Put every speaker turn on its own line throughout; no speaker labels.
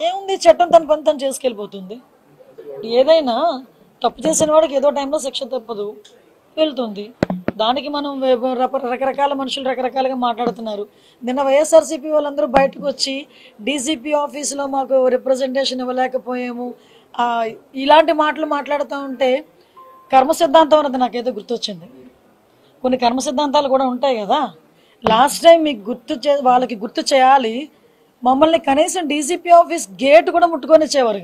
ఏముంది, చట్టం తన పని తను చేసుకెళ్ళిపోతుంది. ఏదైనా తప్పు చేసిన వాడికి ఏదో టైంలో శిక్ష తప్పదు, వెళ్తుంది. దానికి మనం రకరకాల మనుషులు రకరకాలుగా మాట్లాడుతున్నారు. నిన్న వైఎస్ఆర్సీపీ వాళ్ళందరూ బయటకు వచ్చి డీజీపీ ఆఫీసులో మాకు రిప్రజెంటేషన్ ఇవ్వలేకపోయాము ఇలాంటి మాటలు మాట్లాడుతూ ఉంటే కర్మ సిద్ధాంతం అన్నది నాకేదో గుర్తొచ్చింది. కొన్ని కర్మ సిద్ధాంతాలు కూడా ఉంటాయి కదా. లాస్ట్ టైం మీకు వాళ్ళకి గుర్తు చేయాలి, మమ్మల్ని కనీసం డీజీపీ ఆఫీస్ గేట్ కూడా ముట్టుకొని ఇచ్చేవారు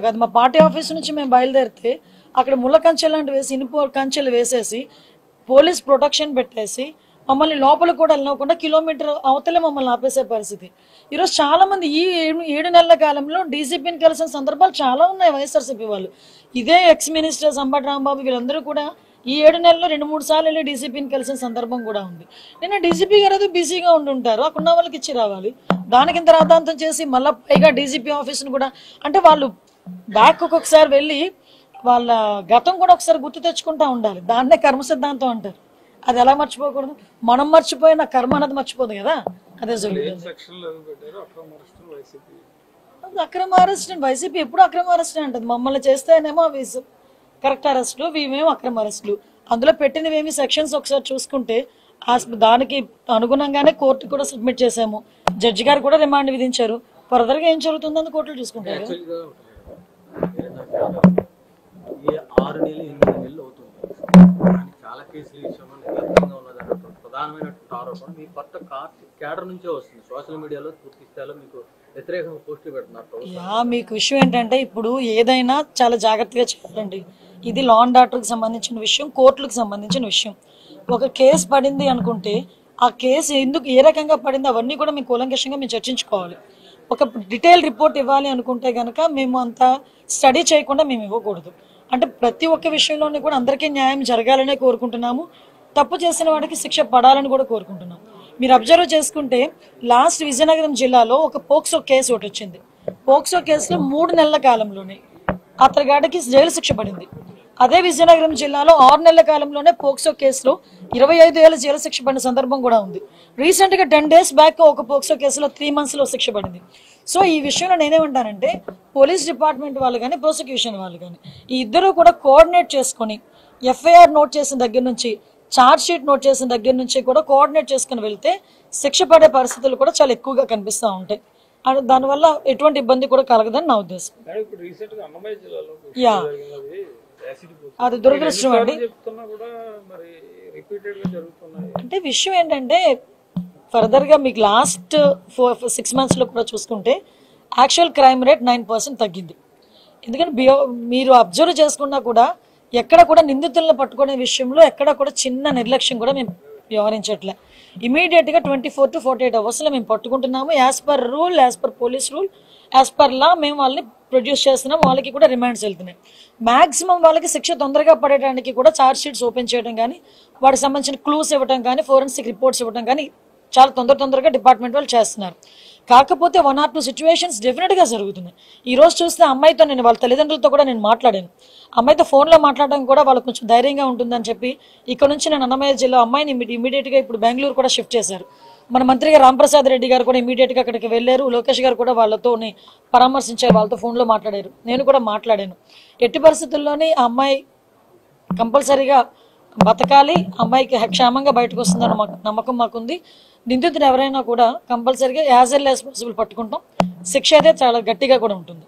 కాదు. మా పార్టీ ఆఫీస్ నుంచి మేము బయలుదేరితే అక్కడ ముళ్ళ కంచెలు లాంటివి వేసి ఇనుప కంచెలు వేసేసి పోలీస్ ప్రొటెక్షన్ పెట్టేసి మమ్మల్ని లోపల కూడా వెళ్ళకుండా కిలోమీటర్ అవతలే మమ్మల్ని ఆపేసే పరిస్థితి. ఈరోజు చాలా మంది ఈ 7 నెలల కాలంలో డీజీపీని కలిసిన సందర్భాలు చాలా ఉన్నాయి. వైఎస్ఆర్సీపీ వాళ్ళు ఇదే ఎక్స్ మినిస్టర్ అంబటి రాంబాబు వీళ్ళందరూ కూడా ఈ 7 నెలల్లో 2-3 సార్లు వెళ్ళి డీజీపీని కలిసిన సందర్భం కూడా ఉంది. నిన్న డీజీపీ గారు ఏదో బిజీగా ఉంటుంటారు, అక్కడ ఉన్న వాళ్ళకి ఇచ్చి రావాలి. దానికి ఇంత రాద్ధాంతం చేసి మళ్ళీ పైగా డీజీపీ ఆఫీస్ను కూడా అంటే వాళ్ళు బ్యాక్ ఒక్కొక్కసారి వెళ్ళి వాళ్ళ గతం కూడా ఒకసారి గుర్తు తెచ్చుకుంటా ఉండాలి. దాన్నే కర్మ సిద్ధాంతం అంటారు. అది ఎలా మర్చిపోకూడదు? మనం మర్చిపోయిన కర్మ అన్నది మర్చిపోదు కదా. అదే జరుగుతుంది. అక్రమ అరెస్ట్ వైసీపీ ఎప్పుడు అక్రమ అరెస్ట్ అంటది. మమ్మల్ని చేస్తేనేమో అవి కరెక్ట్ అరెస్టులు, ఇవేమో అక్రమ అరెస్టులు. అందులో పెట్టినవేమి సెక్షన్స్ ఒకసారి చూసుకుంటే దానికి అనుగుణంగానే కోర్టు కూడా సబ్మిట్ చేసాము. జడ్జి గారు కూడా రిమాండ్ విధించారు. ఫర్దర్గా ఏం జరుగుతుందని కోర్టులు చూసుకుంటారు.
6 నెలలు 8 నెలలు అవుతుంది. చాలా కేసుల విషయంలో నిర్లక్ష్యంగా ఉన్నదన్నటువంటి ప్రధానమైనటువంటి ఆరోపణ మీ కొత్త క్యాడర్ నుంచే వస్తుంది. సోషల్ మీడియాలో పూర్తి స్థాయిలో మీకు వ్యతిరేకంగా పోస్టులు పెడుతున్నారు.
మీకు విషయం ఏంటంటే ఇప్పుడు ఏదైనా చాలా జాగ్రత్తగా చేయాలండి. ఇది లా అండ్ ఆర్డర్కి సంబంధించిన విషయం, కోర్టులకు సంబంధించిన విషయం. ఒక కేసు పడింది అనుకుంటే ఆ కేసు ఎందుకు ఏ రకంగా పడింది అవన్నీ కూడా మేము కూలంకషంగా మేము చర్చించుకోవాలి. ఒక డీటెయిల్ రిపోర్ట్ ఇవ్వాలి అనుకుంటే కనుక మేము అంత స్టడీ చేయకుండా మేము ఇవ్వకూడదు. అంటే ప్రతి ఒక్క విషయంలోనే కూడా అందరికీ న్యాయం జరగాలనే కోరుకుంటున్నాము. తప్పు చేసిన వాడికి శిక్ష పడాలని కూడా కోరుకుంటున్నాం. మీరు అబ్జర్వ్ చేసుకుంటే లాస్ట్ విజయనగరం జిల్లాలో ఒక పోక్సో కేసు ఒకటి వచ్చింది. పోక్సో కేసులో 3 నెలల కాలంలోనే అతగాడికి జైలు శిక్ష పడింది. అదే విజయనగరం జిల్లాలో 6 నెలల కాలంలోనే పోక్సో కేసులో 25 ఏళ్ల జైలు శిక్ష పడిన సందర్భం కూడా ఉంది. రీసెంట్ గా 10 days బ్యాక్ ఒక పోక్సో కేసులో 3 months లో శిక్ష పడింది. సో ఈ విషయంలో నేనేమంటానంటే పోలీస్ డిపార్ట్మెంట్ వాళ్ళు కానీ ప్రాసిక్యూషన్ వాళ్ళు కానీ ఈ ఇద్దరు కూడా కోఆర్డినేట్ చేసుకుని ఎఫ్ఐఆర్ నోట్ చేసిన దగ్గర నుంచి ఛార్జ్ షీట్ నోట్ చేసిన దగ్గర నుంచి కూడా కోఆర్డినేట్ చేసుకుని వెళ్తే శిక్ష పడే పరిస్థితులు కూడా చాలా ఎక్కువగా కనిపిస్తూ ఉంటాయి. దానివల్ల ఎటువంటి ఇబ్బంది కూడా కలగదని నా ఉద్దేశం. అది దురదృష్టం అండి. అంటే విషయం ఏంటంటే ఫర్దర్ గా మీకు లాస్ట్ 6 months లో కూడా చూసుకుంటే యాక్చువల్ క్రైమ్ రేట్ 9% తగ్గింది. ఎందుకంటే మీరు అబ్జర్వ్ చేసుకున్నా కూడా ఎక్కడ కూడా నిందితులను పట్టుకునే విషయంలో ఎక్కడ కూడా చిన్న నిర్లక్ష్యం కూడా మేము వ్యవహరించట్లే. ఇమీడియట్ గా 24 to 48 hours లో మేము పట్టుకుంటున్నాము. As per rule, as per police rule, as per law మేము వాళ్ళని ప్రొడ్యూస్ చేస్తున్నాం. వాళ్ళకి కూడా రిమాండ్స్ వెళ్తున్నాయి. మాక్సిమం వాళ్ళకి శిక్ష తొందరగా పడేయడానికి కూడా ఛార్జ్ షీట్స్ ఓపెన్ చేయడం కానీ వాటికి సంబంధించిన క్లూస్ ఇవ్వడం కానీ ఫోరెన్సిక్ రిపోర్ట్స్ ఇవ్వడం కానీ చాలా తొందరగా డిపార్ట్మెంట్ వాళ్ళు చేస్తున్నారు. కాకపోతే 1 or 2 situations డెఫినెట్ గా జరుగుతున్నాయి. ఈ రోజు చూస్తే అమ్మాయితో నేను వాళ్ళ తల్లిదండ్రులతో కూడా నేను మాట్లాడాను. అమ్మాయితో ఫోన్లో మాట్లాడడం కూడా వాళ్ళకి కొంచెం ధైర్యంగా ఉంటుందని చెప్పి ఇక్కడ నుంచి నేను అన్నమయ్య జిల్లా అమ్మాయిని ఇమీడియట్ గా ఇప్పుడు బెంగళూరు కూడా షిఫ్ట్ చేశారు. మన మంత్రిగా రాంప్రసాద్ రెడ్డి గారు కూడా ఇమీడియట్ గా అక్కడికి వెళ్లారు. లోకేష్ గారు కూడా వాళ్ళతో పరామర్శించారు, వాళ్ళతో ఫోన్లో మాట్లాడారు. నేను కూడా మాట్లాడాను. ఎట్టి పరిస్థితుల్లోనే ఆ అమ్మాయి కంపల్సరీగా బతకాలి, అమ్మాయికి క్షేమంగా బయటకు వస్తుందన్న నమ్మకం మాకుంది. నిందితులు ఎవరైనా కూడా కంపల్సరీగా యాజ్ ఎల్ యాజ్ పాసిబుల్ పట్టుకుంటాం. శిక్ష అయితే చాలా గట్టిగా కూడా ఉంటుంది.